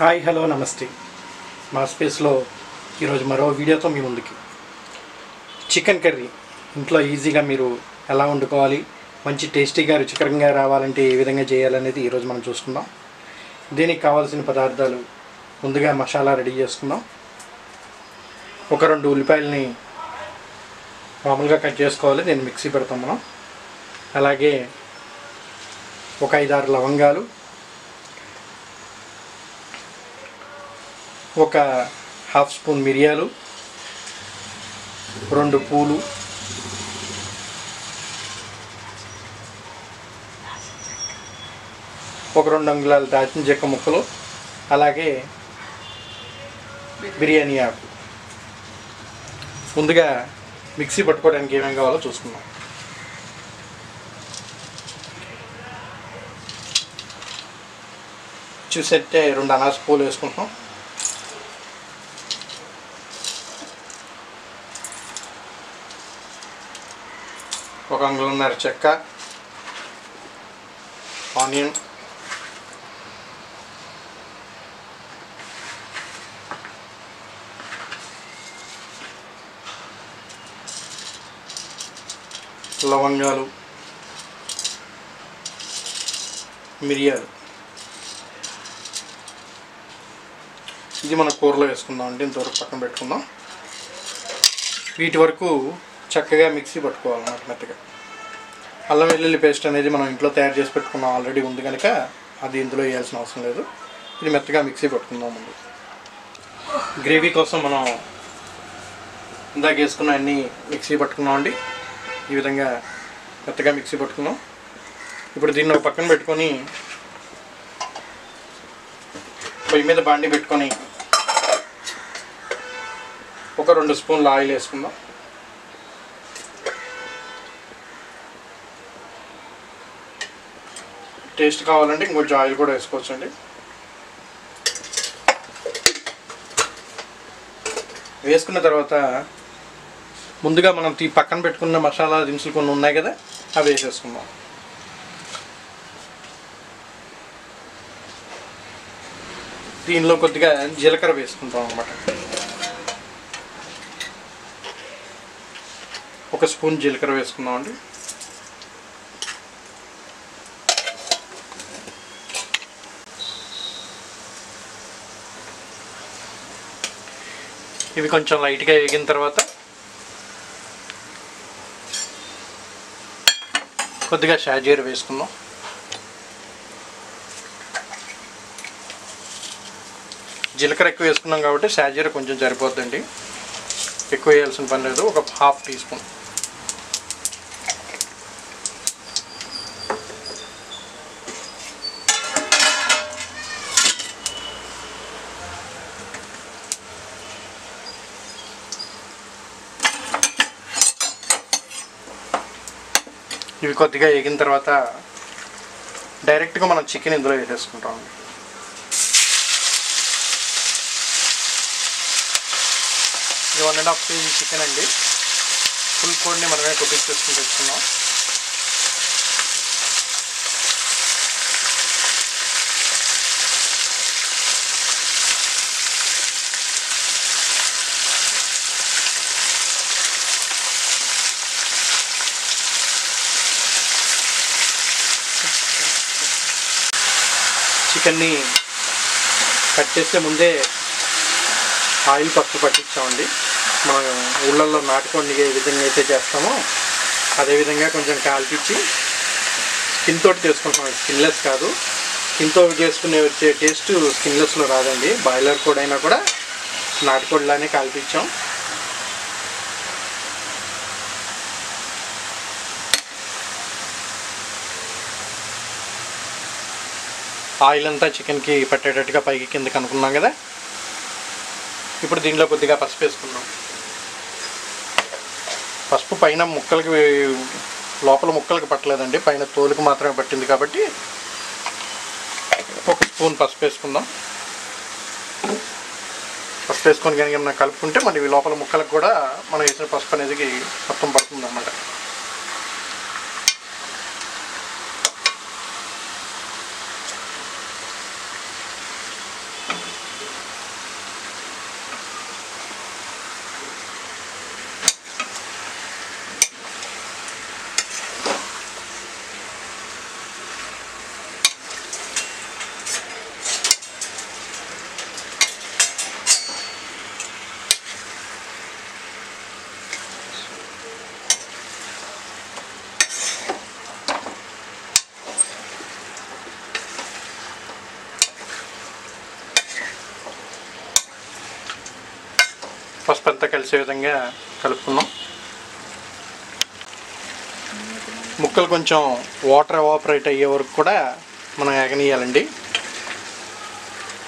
Hi hello నమస్తే. మా స్పేస్లో ఈరోజు మరో వీడియోతో మీ ముందుకి. చికెన్ కర్రీ ఇంట్లో ఈజీగా మీరు ఎలా వండుకోవాలి, మంచి టేస్టీగా రుచికరంగా రావాలంటే ఏ విధంగా చేయాలనేది ఈరోజు మనం చూసుకుందాం. దీనికి కావాల్సిన పదార్థాలు ముందుగా మసాలా రెడీ చేసుకుందాం. ఒక 2 ఉల్లిపాయలని మామూలుగా కట్ చేసుకోవాలి, నేను మిక్సీ పెడతాం మనం. అలాగే ఒక 5-6 లవంగాలు, ఒక 1/2 స్పూన్ మిరియాలు, 2 పూలు, ఒక 2 అంగుళాల దాల్చిన చెక్క ముక్కలు, అలాగే బిర్యానీ ఆకు. ముందుగా మిక్సీ పట్టుకోవడానికి ఏమేమి కావాలో చూసుకుందాం. చూసేస్తే 2 అనాస పూలు వేసుకుంటాం. ఒక అంగుళన్నర చెక్క, ఆనియన్, లవంగాలు, మిరియాలు. ఇది మన కూరలో వేసుకుందాం అండి. ఇంతవరకు పక్కన పెట్టుకుందాం. వీటి వరకు చక్కగా మిక్సీ పట్టుకోవాలన్నమాట మెత్తగా. అల్లం వెల్లుల్లి పేస్ట్ అనేది మనం ఇంట్లో తయారు చేసి పెట్టుకున్నాం, ఆల్రెడీ ఉంది కనుక అది ఇందులో వేయాల్సిన అవసరం లేదు. ఇది మెత్తగా మిక్సీ పట్టుకుందాం. ముందు గ్రేవీ కోసం మనం ఇందాక వేసుకున్న అన్నీ మిక్సీ పట్టుకున్నామండి. ఈ విధంగా మెత్తగా మిక్సీ పట్టుకున్నాం. ఇప్పుడు దీన్ని ఒక పక్కన పెట్టుకొని పొయ్యి మీద బాండి పెట్టుకొని ఒక 2 స్పూన్ల ఆయిల్ వేసుకుందాం. టేస్ట్ కావాలంటే ఇంకొంచెం ఆయిల్ కూడా వేసుకోవచ్చు అండి. వేసుకున్న తర్వాత ముందుగా మనం పక్కన పెట్టుకున్న మసాలా దినుసులు కొన్ని ఉన్నాయి కదా, అవి వేసేసుకుందాం. దీనిలో కొద్దిగా జీలకర్ర వేసుకుంటాం అన్నమాట. 1 స్పూన్ జీలకర్ర వేసుకుందామండి. ఇవి కొంచెం లైట్గా వేగిన తర్వాత కొద్దిగా షాజీర వేసుకుందాం. జీలకర్ర ఎక్కువ వేసుకున్నాం కాబట్టి షాజీర కొంచెం సరిపోద్దండి, ఎక్కువ వేయాల్సిన పని లేదు. ఒక 1/2 టీ స్పూన్. ఇవి కొద్దిగా వేగిన తర్వాత డైరెక్ట్గా మనం చికెన్ ఇందులో వేసేసుకుంటాం. ఇది 1.5 kg చికెన్ అండి. ఫుల్ కోడ్ని మనమే కొట్టించేసుకుని తెచ్చుకున్నాం. చికెన్ని కట్ చేసే ముందే ఆయిల్ ఫస్ట్ పట్టించామండి. మనం ఊళ్ళల్లో నాటుకోండి ఏ విధంగా అయితే చేస్తామో అదేవిధంగా కొంచెం కాల్పించి స్కిన్ తోటి చేసుకుంటాం. స్కిన్లెస్ కాదు, స్కిన్తో చేసుకునే వచ్చే టేస్ట్ స్కిన్లెస్లో రాదండి. బాయిలర్ కోడి అయినా కూడా నాటుకోడిలానే కాల్పించాం. ఆయిల్ అంతా చికెన్కి పట్టేటట్టుగా పైకి కిందకి అనుకున్నాం కదా. ఇప్పుడు దీనిలో కొద్దిగా పసుపు వేసుకుందాం. పసుపు పైన ముక్కలకి, లోపల ముక్కలకి పట్టలేదండి, పైన తోలుకు మాత్రమే పట్టింది కాబట్టి 1 స్పూన్ పసుపు వేసుకుందాం. పసుపు వేసుకొని కనుక మనం కలుపుకుంటే మరి లోపల ముక్కలకు కూడా మనం వేసిన పసుపు అనేది మొత్తం పడుతుంది అన్నమాట. అంతా కలిసే విధంగా కలుపుకుందాం. ముక్కలు కొంచెం వాటర్ ఎవాపరేట్ అయ్యే వరకు కూడా మనం ఎగనీయాలండి.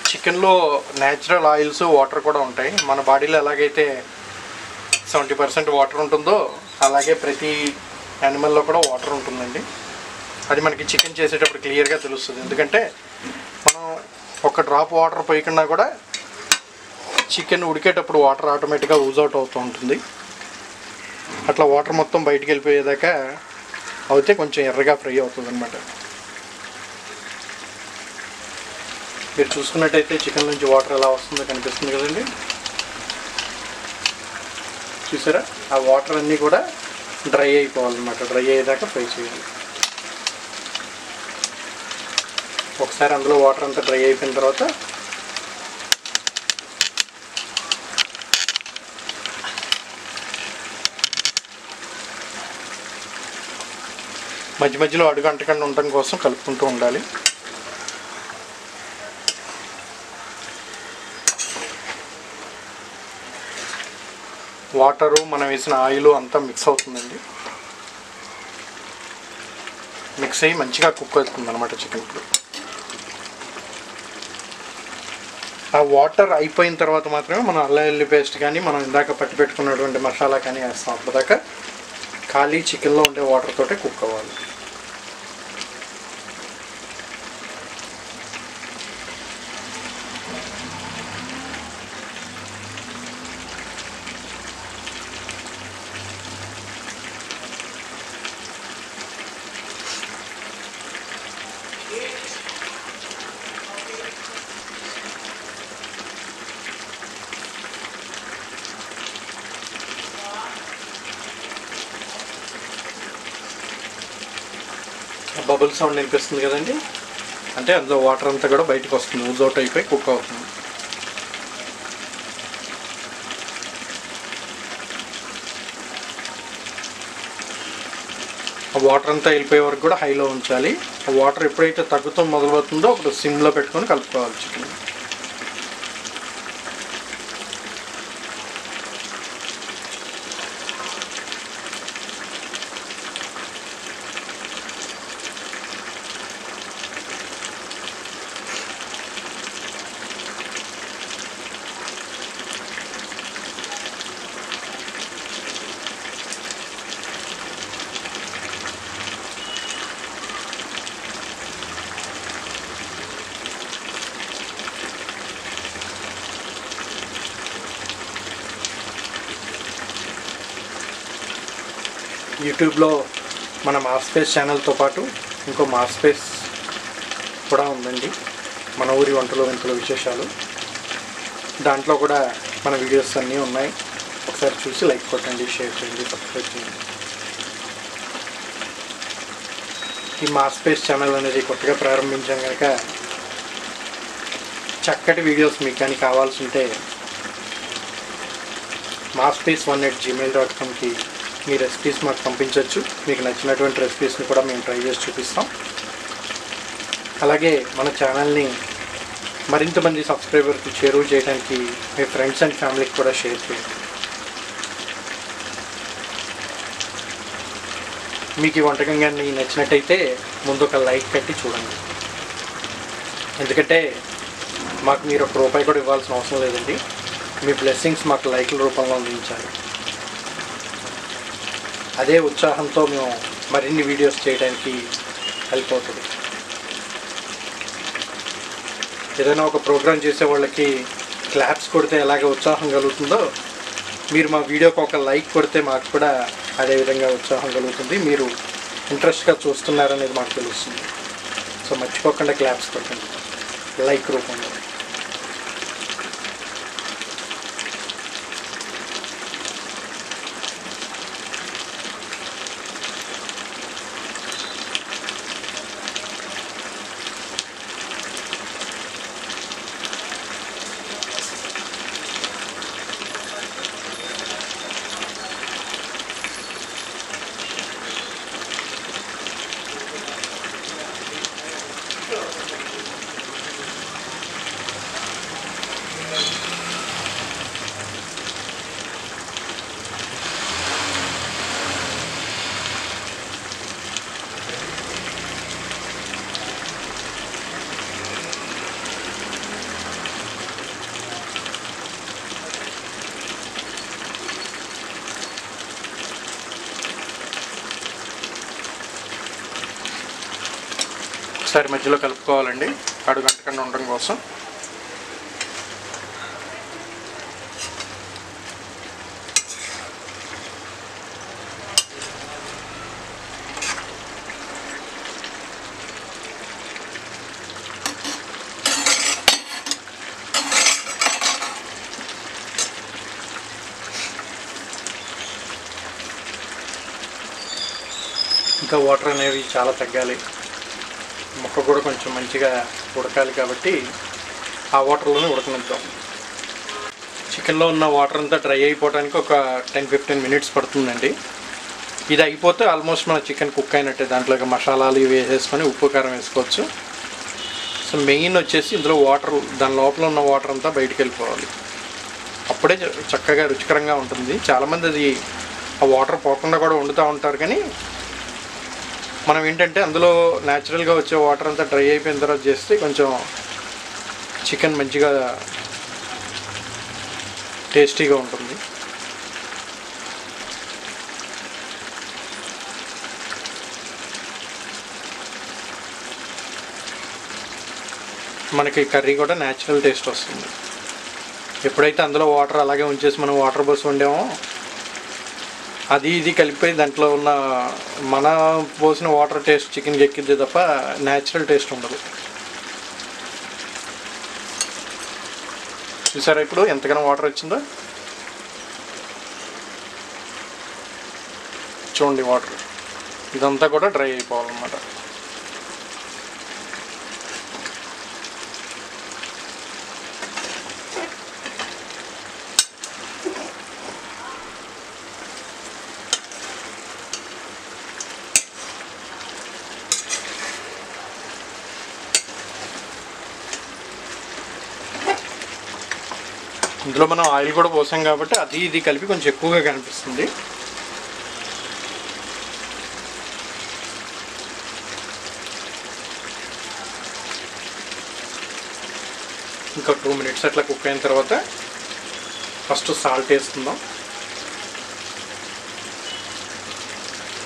చికెన్లో న్యాచురల్ ఆయిల్స్ వాటర్ కూడా ఉంటాయి. మన బాడీలో ఎలాగైతే 70% వాటర్ ఉంటుందో అలాగే ప్రతి యానిమల్లో కూడా వాటర్ ఉంటుందండి. అది మనకి చికెన్ చేసేటప్పుడు క్లియర్గా తెలుస్తుంది. ఎందుకంటే మనం ఒక డ్రాప్ వాటర్ పోయకుండా కూడా చికెన్ ఉడికేటప్పుడు వాటర్ ఆటోమేటిక్గా యూజ్ అవుట్ అవుతూ ఉంటుంది. అట్లా వాటర్ మొత్తం బయటికి వెళ్ళిపోయేదాకా అయితే కొంచెం ఎర్రగా ఫ్రై అవుతుంది అన్నమాట. మీరు చూసుకున్నట్టయితే చికెన్ నుంచి వాటర్ ఎలా వస్తుందో కనిపిస్తుంది కదండి. చూసారా, ఆ వాటర్ అన్నీ కూడా డ్రై అయిపోవాలన్నమాట. డ్రై అయ్యేదాకా ఫ్రై చేయాలి. ఒకసారి అందులో వాటర్ అంతా డ్రై అయిపోయిన తర్వాత మధ్య మధ్యలో అడుగు అంటకుండా ఉండటం కోసం కలుపుకుంటూ ఉండాలి. వాటరు మనం వేసిన ఆయిల్ అంతా మిక్స్ అవుతుందండి. మిక్స్ అయ్యి మంచిగా కుక్ అవుతుంది అన్నమాట చికెన్. ఇప్పుడు ఆ వాటర్ అయిపోయిన తర్వాత మాత్రమే మనం అల్లం వెల్లుల్లి పేస్ట్ కానీ మనం ఇందాక పట్టి పెట్టుకున్నటువంటి మసాలా కానీ వేస్తాం. అప్పటిదాకా ఖాళీ చికెన్లో ఉండే వాటర్ తోటే కుక్ అవ్వాలి. బబుల్ సౌండ్ వినిపిస్తుంది కదండి, అంటే అందులో వాటర్ అంతా కూడా బయటకు వస్తుంది, యూజ్ అవుట్ అయిపోయి కుక్ అవుతుంది. ఆ వాటర్ అంతా వెళ్ళిపోయే వరకు కూడా హైలో ఉంచాలి. ఆ వాటర్ ఎప్పుడైతే తగ్గుతూ మొదలవుతుందో అప్పుడు సిమ్లో పెట్టుకొని కలుపుకోవాలి చికెన్. యూట్యూబ్లో మన మార్స్పేస్ ఛానల్తో పాటు ఇంకో మార్స్పేస్ కూడా ఉందండి, మన ఊరి వంటలు వింతలు విశేషాలు. దాంట్లో కూడా మన వీడియోస్ అన్నీ ఉన్నాయి. ఒకసారి చూసి లైక్ కొట్టండి, షేర్ చేయండి, సబ్స్క్రైబ్ చేయండి. ఈ మార్స్పేస్ ఛానల్ అనేది కొత్తగా ప్రారంభించాం కనుక చక్కటి వీడియోస్ మీకు కానీ కావాల్సి ఉంటే marspase1@gmail.comకి మీ రెసిపీస్ మాకు పంపించవచ్చు. మీకు నచ్చినటువంటి రెసిపీస్ని కూడా మేము ట్రై చేసి చూపిస్తాం. అలాగే మన ఛానల్ని మరింత మంది సబ్స్క్రైబర్కి చేరువ చేయడానికి మీ ఫ్రెండ్స్ అండ్ ఫ్యామిలీకి కూడా షేర్ చేయండి. మీకు ఈ వంటకం కానీ నచ్చినట్టయితే ముందు ఒక లైక్ కట్టి చూడండి. ఎందుకంటే మాకు మీరు ₹1 కూడా ఇవ్వాల్సిన అవసరం లేదండి. మీ బ్లెస్సింగ్స్ మాకు లైక్ల రూపంలో అందించాలి. అదే ఉత్సాహంతో మేము మరిన్ని వీడియోస్ చేయడానికి హెల్ప్ అవుతుంది. ఏదైనా ఒక ప్రోగ్రామ్ చేసే వాళ్ళకి క్లాప్స్ కొడితే ఎలాగ ఉత్సాహం కలుగుతుందో మీరు మా వీడియోకి ఒక లైక్ కొడితే మాకు కూడా అదేవిధంగా ఉత్సాహం కలుగుతుంది. మీరు ఇంట్రెస్ట్గా చూస్తున్నారనేది మాకు తెలుస్తుంది. సో మర్చిపోకుండా క్లాప్స్ కొట్టండి లైక్ రూపంలో. ఒకసారి మధ్యలో కలుపుకోవాలండి అడుగు అంటకుండా ఉండడం కోసం. ఇంకా వాటర్ అనేవి చాలా తగ్గాలి, ముక్క కూడా కొంచెం మంచిగా ఉడకాలి కాబట్టి ఆ వాటర్లోనే ఉడకనిద్దాం. చికెన్లో ఉన్న వాటర్ అంతా డ్రై అయిపోవడానికి ఒక 10-15 మినిట్స్ పడుతుందండి. ఇది అయిపోతే ఆల్మోస్ట్ మన చికెన్ కుక్ అయినట్టే. దాంట్లోకి మసాలాలు ఇవి వేసేసుకొని ఉప్పు కారం వేసుకోవచ్చు. సో మెయిన్ వచ్చేసి ఇందులో వాటర్, దాని లోపల ఉన్న వాటర్ అంతా బయటికి వెళ్ళిపోవాలి, అప్పుడే చక్కగా రుచికరంగా ఉంటుంది. చాలామంది అది ఆ వాటర్ పోకుండా కూడా వండుతూ ఉంటారు, కానీ మనం ఏంటంటే అందులో న్యాచురల్గా వచ్చే వాటర్ అంతా డ్రై అయిపోయిన తర్వాత చేస్తే కొంచెం చికెన్ మంచిగా టేస్టీగా ఉంటుంది. మనకి కర్రీ కూడా న్యాచురల్ టేస్ట్ వస్తుంది. ఎప్పుడైతే అందులో వాటర్ అలాగే ఉంచేసి మనం వాటర్ పోసి వండామో అది ఇది కలిపిపోయి దాంట్లో ఉన్న మన పోసిన వాటర్ టేస్ట్ చికెన్కి ఎక్కిద్ది తప్ప న్యాచురల్ టేస్ట్ ఉండదు. చూసారా ఇప్పుడు ఎంతగానో వాటర్ వచ్చిందో? చూడండి వాటర్ ఇదంతా కూడా డ్రై అయిపోవాలన్నమాట. ఇందులో మనం ఆయిల్ కూడా పోసాం కాబట్టి అది ఇది కలిపి కొంచెం ఎక్కువగా కనిపిస్తుంది. ఇంకా 2 మినిట్స్ అట్లా కుక్ అయిన తర్వాత ఫస్ట్ సాల్ట్ వేసుకుందాం.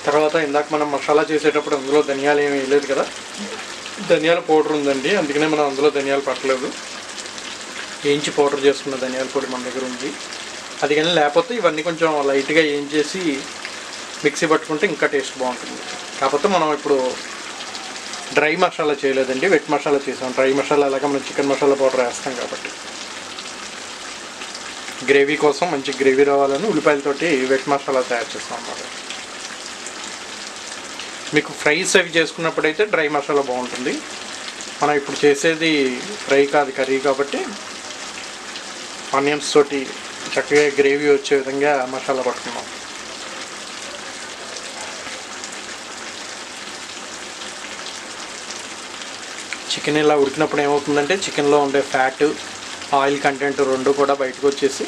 తర్వాత ఇందాక మనం మసాలా చేసేటప్పుడు అందులో ధనియాలు ఏమీ వేయలేదు కదా, ధనియాల పౌడర్ ఉందండి, అందుకనే మనం అందులో ధనియాలు పట్టలేదు. వేయించి పౌడర్ చేసుకున్న ధనియాల పొడి మన దగ్గర ఉంది. అది కానీ లేకపోతే ఇవన్నీ కొంచెం లైట్గా వేయించేసి మిక్సీ పట్టుకుంటే ఇంకా టేస్ట్ బాగుంటుంది. కాకపోతే మనం ఇప్పుడు డ్రై మసాలా చేయలేదండి, వెట్ మసాలా చేసాం. డ్రై మసాలా అలాగే మనం చికెన్ మసాలా పౌడర్ వేస్తాం కాబట్టి గ్రేవీ కోసం మంచి గ్రేవీ రావాలని ఉల్లిపాయలతోటి వెట్ మసాలా తయారు చేస్తాం అన్నమాట. మీకు ఫ్రైస్ అవి చేసుకున్నప్పుడైతే డ్రై మసాలా బాగుంటుంది. మనం ఇప్పుడు చేసేది ఫ్రై కాదు, కర్రీ కాబట్టి ఆనియన్స్ తోటి చక్కగా గ్రేవీ వచ్చే విధంగా మసాలా పట్టుకున్నాం. చికెన్ ఇలా ఉడికినప్పుడు ఏమవుతుందంటే చికెన్లో ఉండే ఫ్యాట్, ఆయిల్ కంటెంట్ రెండు కూడా బయటకు వచ్చేసి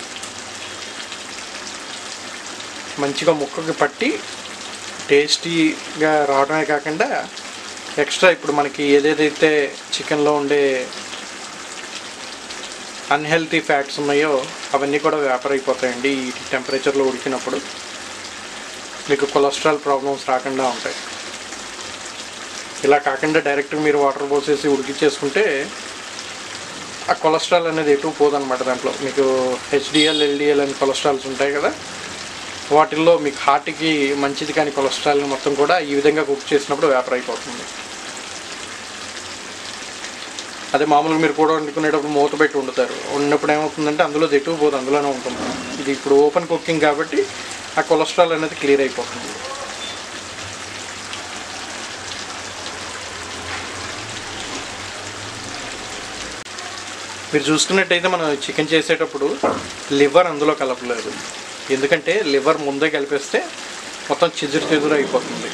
మంచిగా ముక్కకి పట్టి టేస్టీగా రావడమే కాకుండా ఎక్స్ట్రా ఇప్పుడు మనకి ఏదేదైతే చికెన్లో ఉండే అన్హెల్తీ ఫ్యాట్స్ ఉన్నాయో అవన్నీ కూడా వేపర్ అయిపోతాయండి ఈ టెంపరేచర్లో ఉడికినప్పుడు. మీకు కొలెస్ట్రాల్ ప్రాబ్లమ్స్ రాకుండా ఉంటాయి. ఇలా కాకుండా డైరెక్ట్గా మీరు వాటర్ పోసేసి ఉడికించేసుకుంటే ఆ కొలెస్ట్రాల్ అనేది ఎటు పోదన్నమాట. దాంట్లో మీకు హెచ్డిఎల్, ఎల్డిఎల్ అని కొలెస్ట్రాల్స్ ఉంటాయి కదా, వాటిల్లో మీకు హార్ట్కి మంచిది కానీ కొలెస్ట్రాల్ని మొత్తం కూడా ఈ విధంగా కుక్ చేసినప్పుడు వేపర్ అయిపోతుంది. అదే మామూలుగా మీరు కూడా వండుకునేటప్పుడు మూత పెట్టి వండుతారు, వండినప్పుడు ఏమవుతుందంటే అందులో ఎటు పోదు, అందులోనే ఉంటుంది. ఇది ఇప్పుడు ఓపెన్ కుకింగ్ కాబట్టి ఆ కొలెస్ట్రాల్ అనేది క్లియర్ అయిపోతుంది. మీరు చూసుకున్నట్టయితే మనం చికెన్ చేసేటప్పుడు లివర్ అందులో కలపలేదు, ఎందుకంటే లివర్ ముందే కలిపేస్తే మొత్తం చిదురు అయిపోతుంది.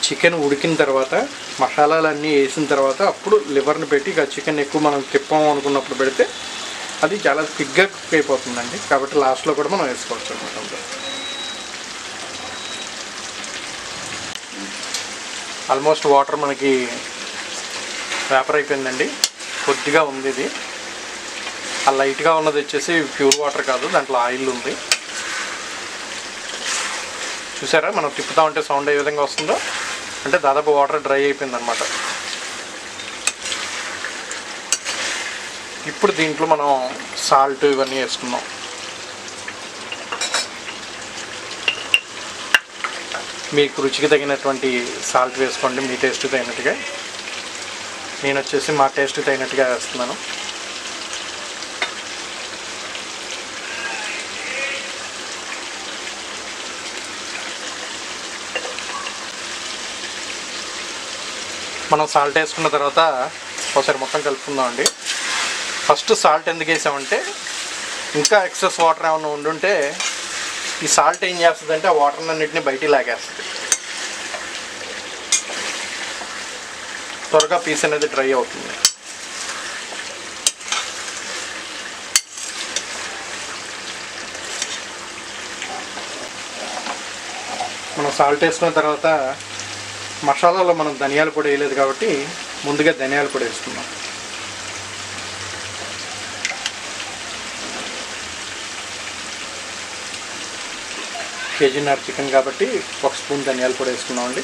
చికెన్ ఉడికిన తర్వాత మసాలాలన్నీ వేసిన తర్వాత అప్పుడు లివర్ని పెట్టి ఇక చికెన్ ఎక్కువ మనం తిప్పాము అనుకున్నప్పుడు పెడితే అది చాలా థిక్గా కుక్ అయిపోతుందండి. కాబట్టి లాస్ట్లో కూడా మనం వేసుకోవచ్చు అనమాట. ఆల్మోస్ట్ వాటర్ మనకి వేపర్ అయిపోయిందండి, కొద్దిగా ఉంది. ఇది ఆ లైట్గా ఉన్నది వచ్చేసి ప్యూర్ వాటర్ కాదు, దాంట్లో ఆయిల్ ఉంది. చూసారా మనం తిప్పుతా ఉంటే సౌండ్ ఏ విధంగా వస్తుందో, అంటే దాదాపు వాటర్ డ్రై అయిపోయింది అనమాట. ఇప్పుడు దీంట్లో మనం సాల్ట్ ఇవన్నీ వేసుకుందాం. మీకు రుచికి తగినటువంటి సాల్ట్ వేసుకోండి, మీ టేస్ట్ తగినట్టుగా. నేను వచ్చేసి మా టేస్ట్ తగినట్టుగా వేస్తున్నాను. మనం సాల్ట్ వేసుకున్న తర్వాత ఒకసారి మొత్తం కలుపుకుందాం అండి. ఫస్ట్ సాల్ట్ ఎందుకు వేసామంటే ఇంకా ఎక్సెస్ వాటర్ ఏమైనా ఉండుంటే ఈ సాల్ట్ ఏం చేస్తుందంటే ఆ వాటర్ అన్నింటినీ బయటికి లాగేస్తుంది. త్వరగా పీస్ అనేది డ్రై అవుతుంది. మనం సాల్ట్ వేసుకున్న తర్వాత మసాలాలో మనం ధనియాల పొడి వేయలేదు కాబట్టి ముందుగా ధనియాల పొడి వేసుకుందాం. కేజీన్నర చికెన్ కాబట్టి 1 స్పూన్ ధనియాల పొడి వేసుకున్నామండి.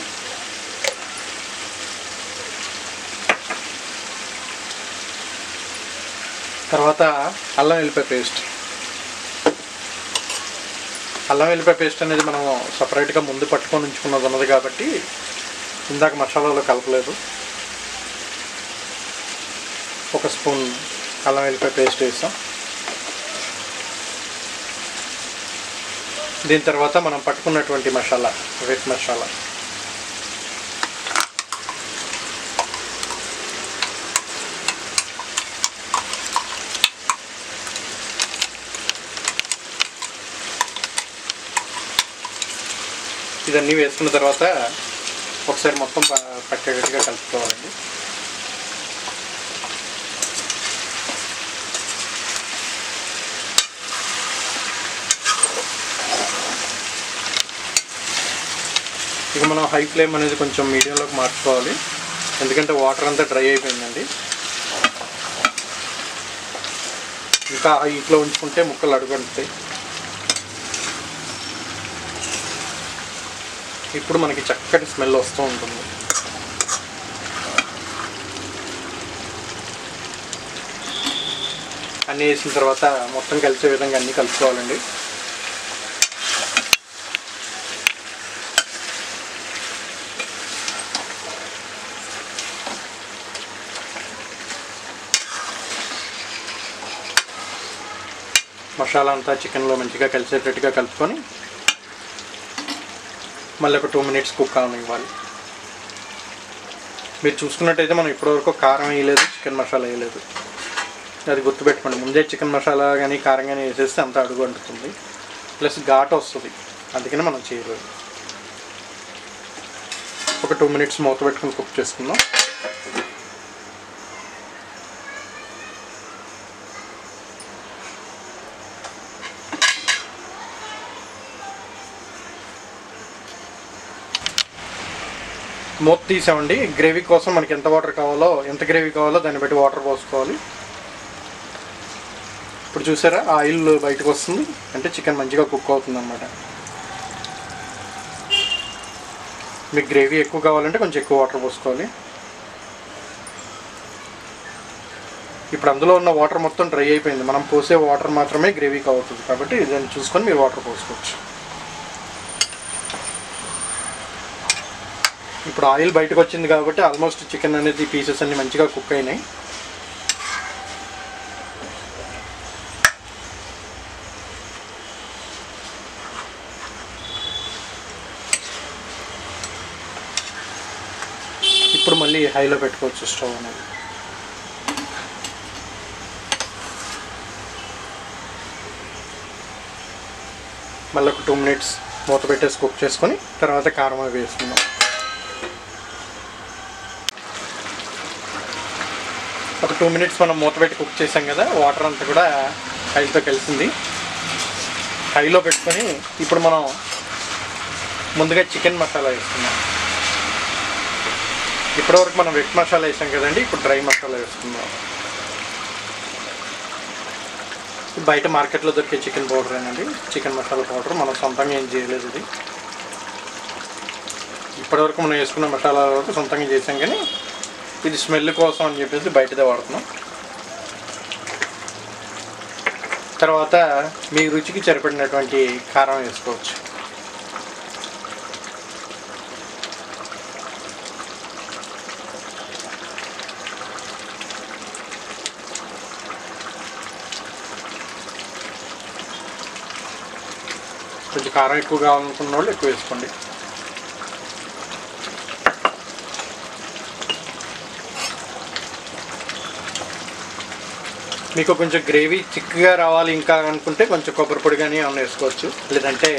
తర్వాత అల్లం వెల్లిపాయ పేస్ట్. అల్లం వెల్లిపాయ పేస్ట్ అనేది మనం సపరేట్గా ముందు పట్టుకొని ఉంచుకున్నది ఉన్నది కాబట్టి ఇందాక మసాలాలో కలపలేదు. 1 స్పూన్ అల్లం వెల్లిపాయ పేస్ట్ వేస్తాం. దీని తర్వాత మనం పట్టుకున్నటువంటి మసాలా, వెట్ మసాలా, ఇదన్నీ వేసుకున్న తర్వాత ఒకసారి మొత్తం పట్టేటట్టుగా కలుపుకోవాలండి. ఇక మనం హై ఫ్లేమ్ అనేది కొంచెం మీడియంలోకి మార్చుకోవాలి, ఎందుకంటే వాటర్ అంతా డ్రై అయిపోయిందండి. ఇంకా హైట్లో ఉంచుకుంటే ముక్కలు అడుగుంటాయి. ఇప్పుడు మనకి చక్కటి స్మెల్ వస్తూ ఉంటుంది. అన్నీ వేసిన తర్వాత మొత్తం కలిసే విధంగా అన్నీ కలుపుకోవాలండి. మసాలా అంతా చికెన్లో మంచిగా కలిసేటట్టుగా కలుపుకొని మళ్ళీ ఒక 2 మినిట్స్ కుక్ అవనివ్వాలి. మీరు చూసుకున్నట్టయితే మనం ఇప్పటివరకు కారం వేయలేదు, చికెన్ మసాలా వేయలేదు. అది గుర్తుపెట్టుకోండి. ముందే చికెన్ మసాలా కానీ కారం కానీ వేసేస్తే అంతా అడుగు అంటుతుంది, ప్లస్ ఘాటు వస్తుంది. అందుకని మనం చేయలేదు. ఒక 2 మినిట్స్ మూత పెట్టుకుని కుక్ చేసుకుందాం. మూత తీసామండి. గ్రేవీ కోసం మనకి ఎంత వాటర్ కావాలో, ఎంత గ్రేవీ కావాలో దాన్ని బట్టి వాటర్ పోసుకోవాలి. ఇప్పుడు చూసారా ఆయిల్ బయటకు వస్తుంది, అంటే చికెన్ మంచిగా కుక్ అవుతుంది అన్నమాట. మీకు గ్రేవీ ఎక్కువ కావాలంటే కొంచెం ఎక్కువ వాటర్ పోసుకోవాలి. ఇప్పుడు అందులో ఉన్న వాటర్ మొత్తం డ్రై అయిపోయింది. మనం పోసే వాటర్ మాత్రమే గ్రేవీకి అవుతుంది కాబట్టి దాన్ని చూసుకొని మీరు వాటర్ పోసుకోవచ్చు. ఇప్పుడు ఆయిల్ బయటకు వచ్చింది కాబట్టి ఆల్మోస్ట్ చికెన్ అనేది పీసెస్ అన్ని మంచిగా కుక్ అయినాయి. ఇప్పుడు మళ్ళీ హైలో పెట్టుకోవచ్చు స్టవ్ అనేది. మళ్ళీ ఒక 2 మినిట్స్ మూత పెట్టేసి కుక్ చేసుకొని తర్వాత కారం అవి వేసుకుందాం. ఒక 2 మినిట్స్ మనం మూత పెట్టి కుక్ చేసాం కదా, వాటర్ అంతా కూడా ఆయిల్తో కలిసింది. హైలో పెట్టుకొని ఇప్పుడు మనం ముందుగా చికెన్ మసాలా వేసుకుందాం. ఇప్పటివరకు మనం వెట్ మసాలా వేసాం కదండి, ఇప్పుడు డ్రై మసాలా వేసుకుందాం. బయట మార్కెట్లో దొరికే చికెన్ పౌడర్ ఏనండి, చికెన్ మసాలా పౌడర్. మనం సొంతంగా ఏం చేయలేదు. ఇది ఇప్పటివరకు మనం వేసుకున్న మసాలా వరకు సొంతంగా చేసాం, కానీ ఇది స్మెల్ కోసం అని చెప్పేసి బయటదే వాడుతున్నాం. తర్వాత మీ రుచికి సరిపడినటువంటి కారం వేసుకోవచ్చు. కొంచెం కారం ఎక్కువ కావాలనుకున్న వాళ్ళు ఎక్కువ వేసుకోండి. మీకు కొంచెం గ్రేవీ చిక్కగా రావాలి ఇంకా అనుకుంటే కొంచెం కొబ్బరి పొడి కానీ ఏమైనా వేసుకోవచ్చు. లేదంటే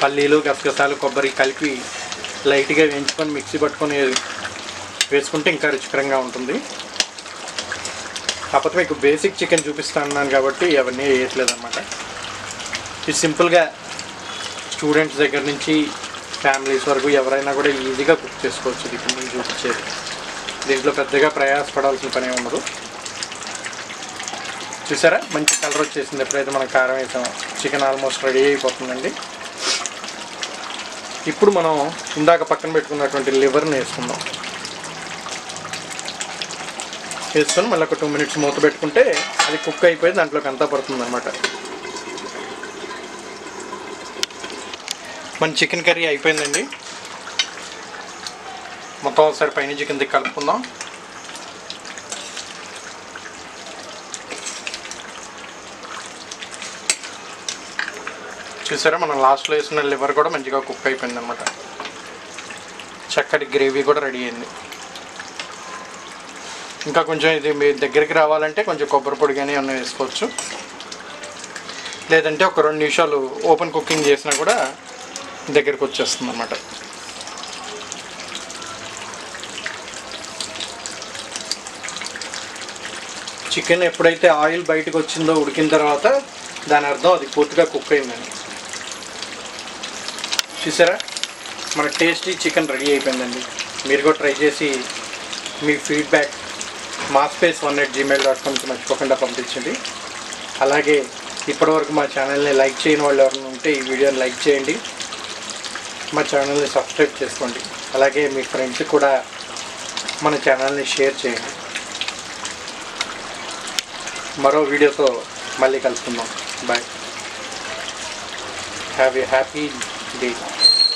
పల్లీలు, గసగసాలు, కొబ్బరి కలిపి లైట్గా వేయించుకొని మిక్సీ పట్టుకొని వేసుకుంటే ఇంకా రుచికరంగా ఉంటుంది. కాకపోతే మీకు బేసిక్ చికెన్ చూపిస్తాను కాబట్టి అవన్నీ వేయట్లేదు అన్నమాట. ఇది సింపుల్గా స్టూడెంట్స్ దగ్గర నుంచి ఫ్యామిలీస్ వరకు ఎవరైనా కూడా ఈజీగా కుక్ చేసుకోవచ్చు. ఇది ఇప్పుడు నేను చూపించేది. దీంట్లో పెద్దగా ప్రయాసపడాల్సిన పని ఉండదు. చూసారా మంచి కలర్ వచ్చేసింది. ఎప్పుడైతే మనం కారం వేసామో చికెన్ ఆల్మోస్ట్ రెడీ అయిపోతుందండి. ఇప్పుడు మనం ఇందాక పక్కన పెట్టుకున్నటువంటి లివర్ని వేసుకుందాం. వేసుకొని మళ్ళీ ఒక 2 minutes మూత పెట్టుకుంటే అది కుక్ అయిపోయి దాంట్లోకి అంతా పడుతుంది అన్నమాట. మన చికెన్ కర్రీ అయిపోయిందండి. మొత్తం ఒకసారి పైన చికెన్ దిక్కు కలుపుకుందాం. చూసారా మనం లాస్ట్లో వేసిన లివర్ కూడా మంచిగా కుక్ అయిపోయింది అనమాట. చక్కటి గ్రేవీ కూడా రెడీ అయింది. ఇంకా కొంచెం ఇది మీ దగ్గరికి రావాలంటే కొంచెం కొబ్బరి పొడి కానీ ఏమన్నా వేసుకోవచ్చు. లేదంటే ఒక 2 నిమిషాలు ఓపెన్ కుకింగ్ చేసినా కూడా దగ్గరికి వచ్చేస్తుంది అన్నమాట. చికెన్ ఎప్పుడైతే ఆయిల్ బయటకు వచ్చిందో ఉడికిన తర్వాత దాని అర్థం అది పూర్తిగా కుక్ అయిందని. చూసారా మన టేస్టీ చికెన్ రెడీ అయిపోయిందండి. మీరు కూడా ట్రై చేసి మీ ఫీడ్బ్యాక్ maaspace1@gmail.comకి మర్చిపోకుండా పంపించండి. అలాగే ఇప్పటివరకు మా ఛానల్ని లైక్ చేయని వాళ్ళు ఎవరైనా ఉంటే ఈ వీడియోని లైక్ చేయండి. మా ఛానల్ని సబ్స్క్రైబ్ చేసుకోండి. అలాగే మీ ఫ్రెండ్స్కి కూడా మన ఛానల్ని షేర్ చేయండి. మరో వీడియోతో మళ్ళీ కలుసుకుందాం. Bye. Have a happy day.